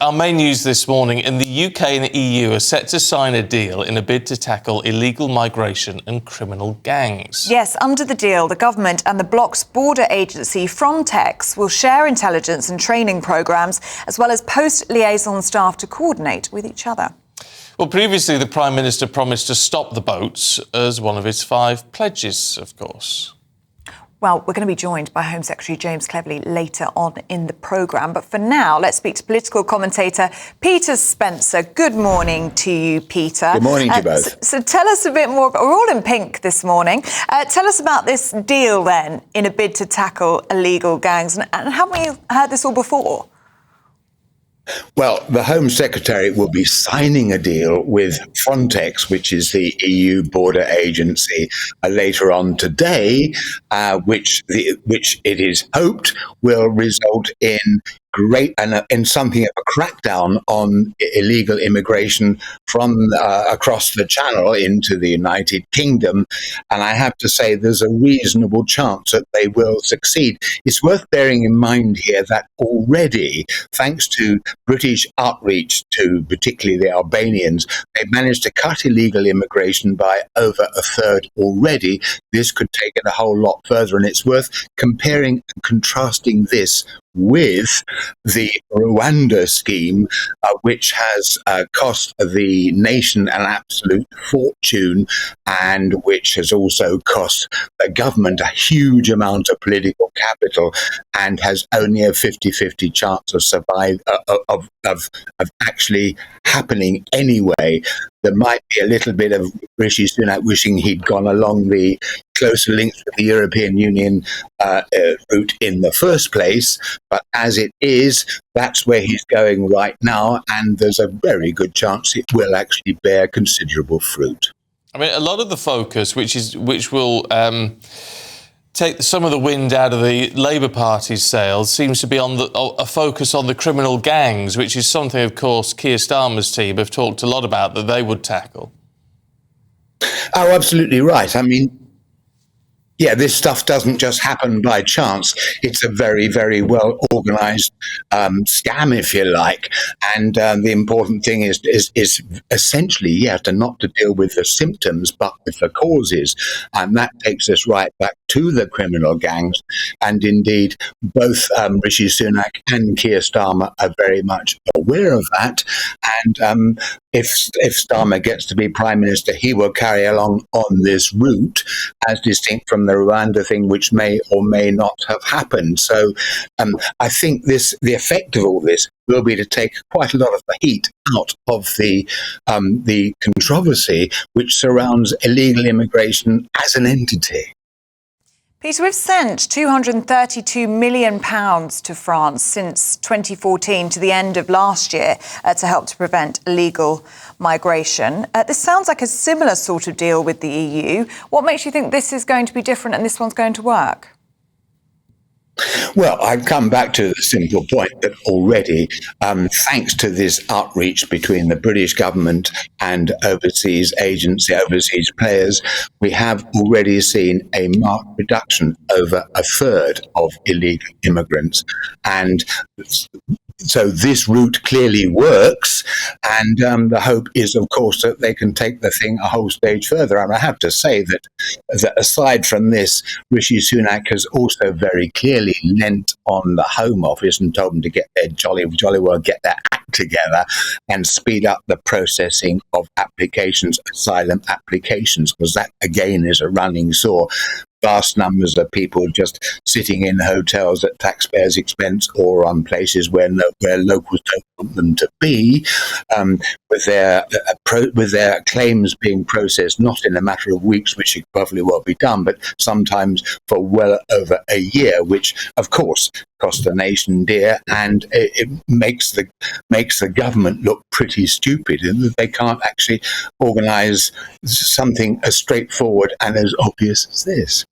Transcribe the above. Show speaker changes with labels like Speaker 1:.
Speaker 1: Our main news this morning: in the UK and the EU are set to sign a deal in a bid to tackle illegal migration and criminal gangs.
Speaker 2: Yes, under the deal, the government and the bloc's border agency Frontex will share intelligence and training programmes, as well as post liaison staff to coordinate with each other.
Speaker 1: Well, previously the Prime Minister promised to stop the boats as one of his 5 pledges, of course.
Speaker 2: Well, we're going to be joined by Home Secretary James Cleverly later on in the programme. But for now, let's speak to political commentator Peter Spencer. Good morning to you, Peter.
Speaker 3: Good morning to you both.
Speaker 2: So tell us a bit more. We're all in pink this morning. Tell us about this deal, then, in a bid to tackle illegal gangs. And haven't we heard this all before?
Speaker 3: Well, the Home Secretary will be signing a deal with Frontex, which is the EU border agency, later on today, which it is hoped will result in in something of a crackdown on illegal immigration from across the Channel into the United Kingdom. And I have to say there's a reasonable chance that they will succeed. It's worth bearing in mind here that already, thanks to British outreach to particularly the Albanians, they've managed to cut illegal immigration by over a third already. This could take it a whole lot further, and it's worth comparing and contrasting this with the Rwanda scheme, which has cost the nation an absolute fortune, and which has also cost the government a huge amount of political capital, and has only a 50-50 chance of of actually happening anyway. There might be a little bit of Rishi Sunak wishing he'd gone along the closer links with the European Union route in the first place. But as it is, that's where he's going right now. And there's a very good chance it will actually bear considerable fruit.
Speaker 1: I mean, a lot of the focus, which will take some of the wind out of the Labour Party's sails, seems to be on a focus on the criminal gangs, which is something, of course, Keir Starmer's team have talked a lot about that they would tackle.
Speaker 3: Oh, absolutely right. I mean, yeah, this stuff doesn't just happen by chance. It's a very, very well organised scam, if you like. And the important thing is essentially, not to deal with the symptoms, but with the causes. And that takes us right back to the criminal gangs. And indeed, both Rishi Sunak and Keir Starmer are very much aware of that. And if Starmer gets to be Prime Minister, he will carry along on this route, as distinct from the Rwanda thing, which may or may not have happened. So I think the effect of all this will be to take quite a lot of the heat out of the controversy which surrounds illegal immigration as an entity.
Speaker 2: Peter, we've sent £232 million to France since 2014 to the end of last year to help to prevent illegal migration. This sounds like a similar sort of deal with the EU. What makes you think this is going to be different and this one's going to work?
Speaker 3: Well, I've come back to the simple point that already, thanks to this outreach between the British government and overseas players, we have already seen a marked reduction, over a third of illegal immigrants. And so this route clearly works, and the hope is, of course, that they can take the thing a whole stage further. And I have to say that aside from this, Rishi Sunak has also very clearly lent on the Home Office and told them to get their jolly well get their act together and speed up the processing of asylum applications, because that again is a running sore. Vast numbers of people just sitting in hotels at taxpayers' expense or on places where locals don't want them to be, with their claims being processed not in a matter of weeks, which should probably well be done, but sometimes for well over a year, which of course costs the nation dear, and it makes the government look pretty stupid, and that they can't actually organise something as straightforward and as obvious as this.